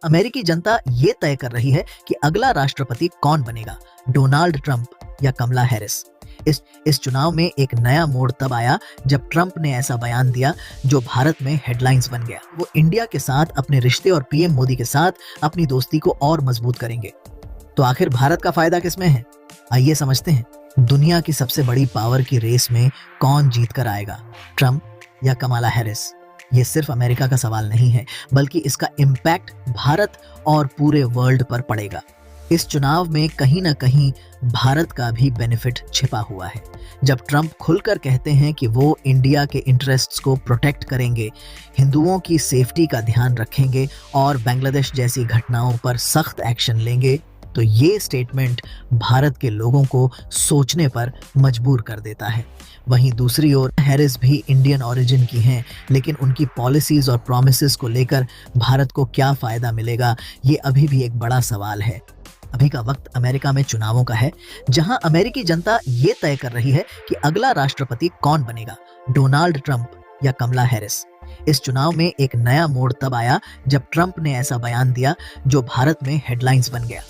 अमेरिकी जनता ये तय कर रही है कि अगला राष्ट्रपति कौन बनेगा, डोनाल्ड ट्रंप या कमला हैरिस। इस चुनाव में एक नया मोड़ तब आया जब ट्रंप ने ऐसा बयान दिया जो भारत में हेडलाइंस बन गया। वो इंडिया के साथ अपने रिश्ते और पीएम मोदी के साथ अपनी दोस्ती को और मजबूत करेंगे। तो आखिर भारत का फायदा किसमें है, आइए समझते हैं। दुनिया की सबसे बड़ी पावर की रेस में कौन जीत कर आएगा, ट्रंप या कमला हैरिस? ये सिर्फ अमेरिका का सवाल नहीं है, बल्कि इसका इम्पैक्ट भारत और पूरे वर्ल्ड पर पड़ेगा। इस चुनाव में कहीं ना कहीं भारत का भी बेनिफिट छिपा हुआ है। जब ट्रंप खुलकर कहते हैं कि वो इंडिया के इंटरेस्ट्स को प्रोटेक्ट करेंगे, हिंदुओं की सेफ्टी का ध्यान रखेंगे और बांग्लादेश जैसी घटनाओं पर सख्त एक्शन लेंगे, तो ये स्टेटमेंट भारत के लोगों को सोचने पर मजबूर कर देता है। वहीं दूसरी ओर हैरिस भी इंडियन ओरिजिन की हैं, लेकिन उनकी पॉलिसीज और प्रॉमिसेस को लेकर भारत को क्या फायदा मिलेगा, ये अभी भी एक बड़ा सवाल है। अभी का वक्त अमेरिका में चुनावों का है, जहां अमेरिकी जनता ये तय कर रही है कि अगला राष्ट्रपति कौन बनेगा, डोनाल्ड ट्रंप या कमला हैरिस। इस चुनाव में एक नया मोड़ तब आया जब ट्रंप ने ऐसा बयान दिया जो भारत में हेडलाइंस बन गया।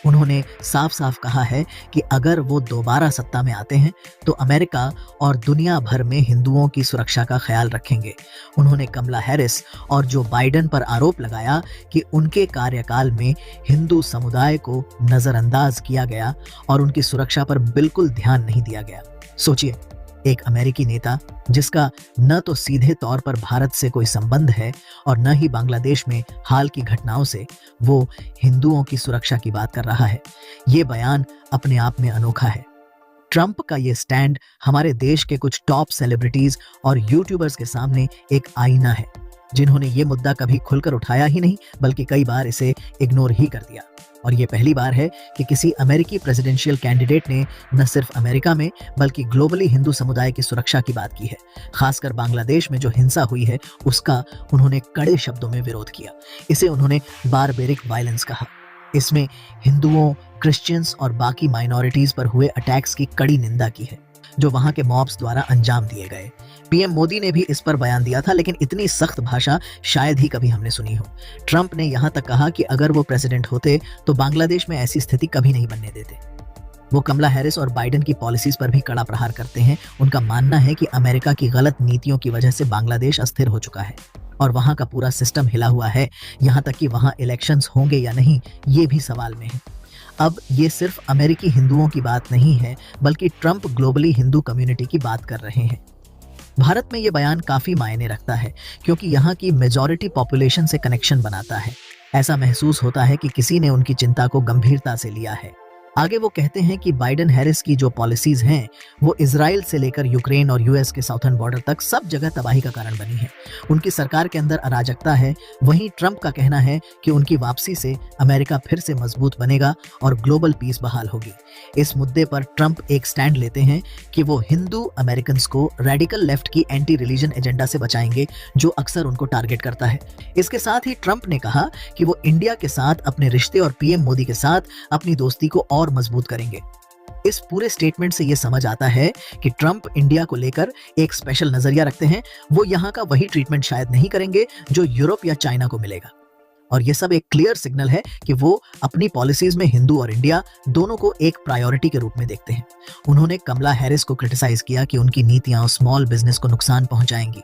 उन्होंने साफ साफ कहा है कि अगर वो दोबारा सत्ता में आते हैं तो अमेरिका और दुनिया भर में हिंदुओं की सुरक्षा का ख्याल रखेंगे। उन्होंने कमला हैरिस और जो बाइडेन पर आरोप लगाया कि उनके कार्यकाल में हिंदू समुदाय को नजरअंदाज किया गया और उनकी सुरक्षा पर बिल्कुल ध्यान नहीं दिया गया। सोचिए, एक अमेरिकी नेता जिसका न तो सीधे तौर पर भारत से कोई संबंध है और न ही बांग्लादेश में हाल की घटनाओं से, वो हिंदुओं की सुरक्षा की बात कर रहा है। ये बयान अपने आप में अनोखा है। ट्रंप का ये स्टैंड हमारे देश के कुछ टॉप सेलिब्रिटीज और यूट्यूबर्स के सामने एक आईना है, जिन्होंने ये मुद्दा कभी खुलकर उठाया ही नहीं, बल्कि कई बार इसे इग्नोर ही कर दिया। और ये पहली बार है कि किसी अमेरिकी प्रेसिडेंशियल कैंडिडेट ने न सिर्फ अमेरिका में बल्कि ग्लोबली हिंदू समुदाय की सुरक्षा की बात की है। खासकर बांग्लादेश में जो हिंसा हुई है उसका उन्होंने कड़े शब्दों में विरोध किया। इसे उन्होंने बारबेरिक वायलेंस कहा। इसमें हिंदुओं, क्रिश्चियंस और बाकी माइनॉरिटीज पर हुए अटैक्स की कड़ी निंदा की है जो वहां के मॉब्स द्वारा अंजाम दिए गए। पीएम मोदी ने भी इस पर बयान दिया था, लेकिन इतनी सख्त भाषा शायद ही कभी हमने सुनी हो। ट्रंप ने यहां तक कहा कि अगर वो प्रेसिडेंट होते तो बांग्लादेश में ऐसी स्थिति कभी नहीं बनने देते। वो कमला हैरिस और बाइडेन की पॉलिसीज पर भी कड़ा प्रहार करते हैं। उनका मानना है कि अमेरिका की गलत नीतियों की वजह से बांग्लादेश अस्थिर हो चुका है और वहां का पूरा सिस्टम हिला हुआ है। यहां तक कि वहां इलेक्शंस होंगे या नहीं, ये भी सवाल में है। अब ये सिर्फ अमेरिकी हिंदुओं की बात नहीं है, बल्कि ट्रंप ग्लोबली हिंदू कम्युनिटी की बात कर रहे हैं। भारत में ये बयान काफी मायने रखता है, क्योंकि यहाँ की मेजॉरिटी पॉपुलेशन से कनेक्शन बनाता है। ऐसा महसूस होता है कि किसी ने उनकी चिंता को गंभीरता से लिया है। आगे वो कहते हैं कि बाइडेन हैरिस की जो पॉलिसीज हैं वो इजराइल से लेकर यूक्रेन और यूएस के साउथर्न बॉर्डर तक सब जगह तबाही का कारण बनी है। उनकी सरकार के अंदर अराजकता है। वहीं ट्रंप का कहना है कि उनकी वापसी से अमेरिका फिर से मजबूत बनेगा और ग्लोबल पीस बहाल होगी। इस मुद्दे पर ट्रंप एक स्टैंड लेते हैं कि वो हिंदू अमेरिकन को रेडिकल लेफ्ट की एंटी रिलीजन एजेंडा से बचाएंगे, जो अक्सर उनको टारगेट करता है। इसके साथ ही ट्रंप ने कहा कि वो इंडिया के साथ अपने रिश्ते और पीएम मोदी के साथ अपनी दोस्ती को और मजबूत करेंगे। इस पूरे स्टेटमेंट से यह समझ आता है कि ट्रंप इंडिया को लेकर एक स्पेशल नजरिया रखते हैं। वो यहाँ का वही ट्रीटमेंट शायद नहीं करेंगे जो यूरोप या चाइना को मिलेगा। और ये सब एक क्लियर सिग्नल है कि वो अपनी पॉलिसीज में हिंदू और इंडिया दोनों को एक प्रायोरिटी के रूप में देखते हैं। उन्होंने कमला हैरिस को क्रिटिसाइज किया कि उनकी नीतियां स्मॉल बिजनेस को नुकसान पहुंचाएंगी।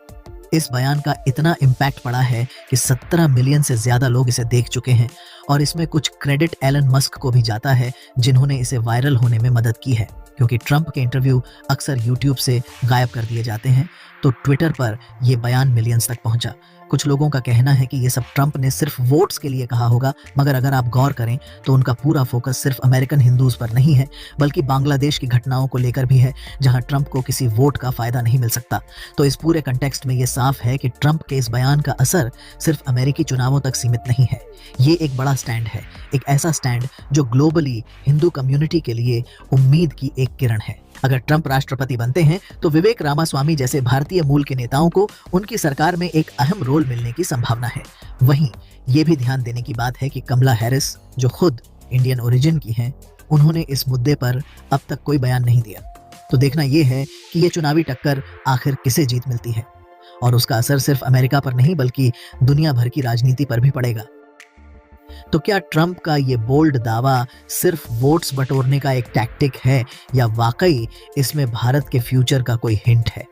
इस बयान का इतना इम्पैक्ट पड़ा है कि 17 मिलियन से ज्यादा लोग इसे देख चुके हैं और इसमें कुछ क्रेडिट एलन मस्क को भी जाता है, जिन्होंने इसे वायरल होने में मदद की है। क्योंकि ट्रंप के इंटरव्यू अक्सर यूट्यूब से गायब कर दिए जाते हैं, तो ट्विटर पर यह बयान मिलियंस तक पहुंचा। कुछ लोगों का कहना है कि ये सब ट्रंप ने सिर्फ वोट्स के लिए कहा होगा, मगर अगर आप गौर करें तो उनका पूरा फोकस सिर्फ अमेरिकन हिंदूज पर नहीं है, बल्कि बांग्लादेश की घटनाओं को लेकर भी है, जहां ट्रंप को किसी वोट का फायदा नहीं मिल सकता। तो इस पूरे कंटेक्स्ट में ये साफ है कि ट्रंप के इस बयान का असर सिर्फ अमेरिकी चुनावों तक सीमित नहीं है। ये एक बड़ा स्टैंड है, एक ऐसा स्टैंड जो ग्लोबली हिंदू कम्युनिटी के लिए उम्मीद की एक किरण है। अगर ट्रंप राष्ट्रपति बनते हैं तो विवेक रामास्वामी जैसे भारतीय मूल के नेताओं को उनकी सरकार में एक अहम रोल मिलने की संभावना है। वहीं ये भी ध्यान देने की बात है कि कमला हैरिस, जो खुद इंडियन ओरिजिन की हैं, उन्होंने इस मुद्दे पर अब तक कोई बयान नहीं दिया। तो देखना यह है कि ये चुनावी टक्कर आखिर किसे जीत मिलती है और उसका असर सिर्फ अमेरिका पर नहीं बल्कि दुनिया भर की राजनीति पर भी पड़ेगा। तो क्या ट्रंप का ये बोल्ड दावा सिर्फ वोट्स बटोरने का एक टैक्टिक है या वाकई इसमें भारत के फ्यूचर का कोई हिंट है?